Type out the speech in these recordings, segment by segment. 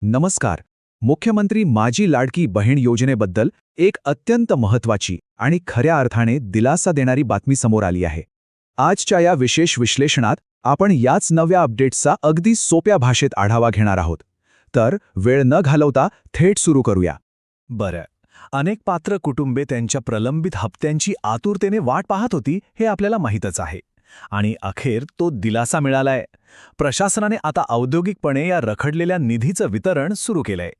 नमस्कार. मुख्यमंत्री माझी लाडकी बहीण योजनेबद्दल एक अत्यंत महत्त्वाची आणि खऱ्या अर्थाने दिलासा देणारी बातमी समोर आली आहे. आजच्या या विशेष विश्लेषणात आपण याच नव्या अपडेट्सचा अगदी सोप्या भाषेत आढावा घेणार आहोत. तर वेळ न घालवता थेट सुरू करूया. बरं. अनेक पात्र कुटुंबे त्यांच्या प्रलंबित हप्त्यांची आतुरतेने वाट पाहत होती हे आपल्याला माहीतच आहे. आणि अखेर तो दिलासा मिळालाय. प्रशासनाने आता औद्योगिकपणे या रखडलेल्या निधीचं वितरण सुरू केलंय.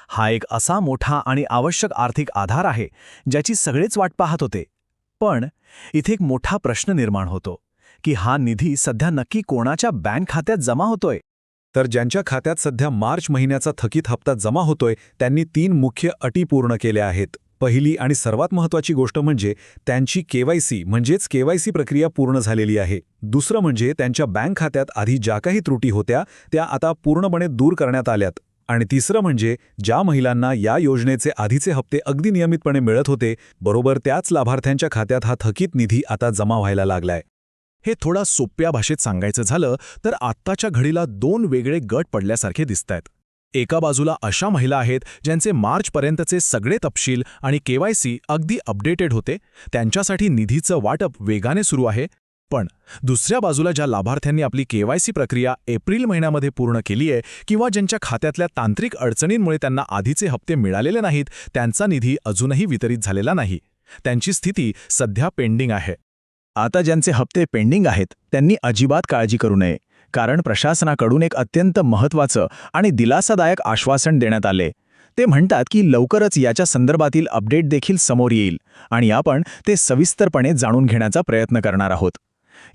हा एक असा मोठा आणि आवश्यक आर्थिक आधार आहे ज्याची सगळेच वाट पाहत होते. पण इथे एक मोठा प्रश्न निर्माण होतो की हा निधी सध्या नक्की कोणाच्या बँक खात्यात जमा होतोय. तर ज्यांच्या खात्यात सध्या मार्च महिन्याचा थकीत हप्ता जमा होतोय त्यांनी 3 मुख्य अटी पूर्ण केल्या आहेत. पहिली आणि सर्वात महत्त्वाची गोष्ट म्हणजे त्यांची केवायसी म्हणजेच केवायसी प्रक्रिया पूर्ण झालेली आहे. दुसरं म्हणजे त्यांच्या बँक खात्यात आधी ज्या काही त्रुटी होत्या त्या आता पूर्णपणे दूर करण्यात आल्यात. आणि तिसरं म्हणजे ज्या महिलांना या योजनेचे आधीचे हप्ते अगदी नियमितपणे मिळत होते, बरोबर त्याच लाभार्थ्यांच्या खात्यात हा थकीत निधी आता जमा व्हायला लागलाय. हे थोडा सोप्या भाषेत सांगायचं झालं तर आत्ताच्या घडीला 2 वेगळे गट पडल्यासारखे दिसतायत. एका बाजूला अशा महिला आहेत ज्यांचे मार्चपर्यंतचे सगळे तपशील आणि केवायसी अगदी अपडेटेड होते, त्यांच्यासाठी निधीचं वाटप वेगाने सुरू आहे. पण दुसऱ्या बाजूला ज्या लाभार्थ्यांनी आपली केवायसी प्रक्रिया एप्रिल महिन्यामध्ये पूर्ण केली आहे किंवा ज्यांच्या खात्यातल्या तांत्रिक अडचणींमुळे त्यांना आधीचे हप्ते मिळालेले नाहीत, त्यांचा निधी अजूनही वितरित झालेला नाही. त्यांची स्थिती सध्या पेंडिंग आहे. आता ज्यांचे हप्ते पेंडिंग आहेत त्यांनी अजिबात काळजी करू नये, कारण प्रशासनाकडून एक अत्यंत महत्त्वाचं आणि दिलासादायक आश्वासन देण्यात आले. ते म्हणतात की लवकरच याच्या संदर्भातील अपडेट देखील समोर येईल आणि आपण ते सविस्तरपणे जाणून घेण्याचा प्रयत्न करणार आहोत.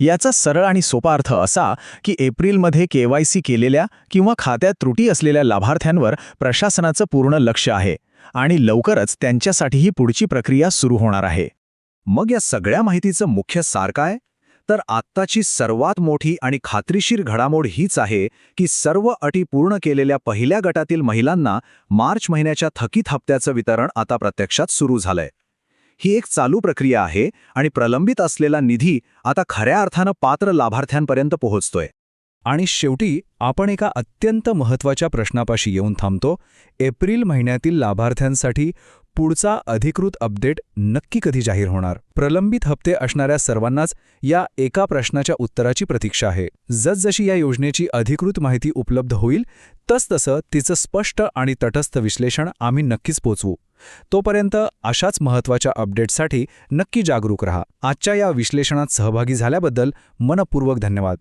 याचा सरळ आणि सोपा अर्थ असा की एप्रिलमध्ये केवायसी केलेल्या किंवा खात्यात त्रुटी असलेल्या लाभार्थ्यांवर प्रशासनाचं पूर्ण लक्ष आहे आणि लवकरच त्यांच्यासाठीही पुढची प्रक्रिया सुरू होणार आहे. मग या सगळ्या माहितीचं मुख्य सार काय? तर आत्ताची सर्वात मोठी आणि खात्रीशीर घडामोड हीच आहे की सर्व अटी पूर्ण केलेल्या पहिल्या गटातील महिलांना मार्च महिन्याच्या थकीत हप्त्याचं वितरण आता प्रत्यक्षात सुरू झालंय. ही एक चालू प्रक्रिया आहे आणि प्रलंबित असलेला निधी आता खऱ्या अर्थानं पात्र लाभार्थ्यांपर्यंत पोहोचतोय. आणि शेवटी आपण एका अत्यंत महत्त्वाच्या प्रश्नापाशी येऊन थांबतो. एप्रिल महिन्यातील लाभार्थ्यांसाठी पुढचा अधिकृत अपडेट नक्की कधी जाहीर होणार? प्रलंबित हप्ते असणाऱ्या सर्वांनाच या एका प्रश्नाच्या उत्तराची प्रतीक्षा आहे. जसजशी या योजनेची अधिकृत माहिती उपलब्ध होईल तसतसं तिचं स्पष्ट आणि तटस्थ विश्लेषण आम्ही नक्कीच पोचवू. तोपर्यंत अशाच महत्त्वाच्या अपडेट्ससाठी नक्की जागरूक रहा. आजच्या या विश्लेषणात सहभागी झाल्याबद्दल मनपूर्वक धन्यवाद.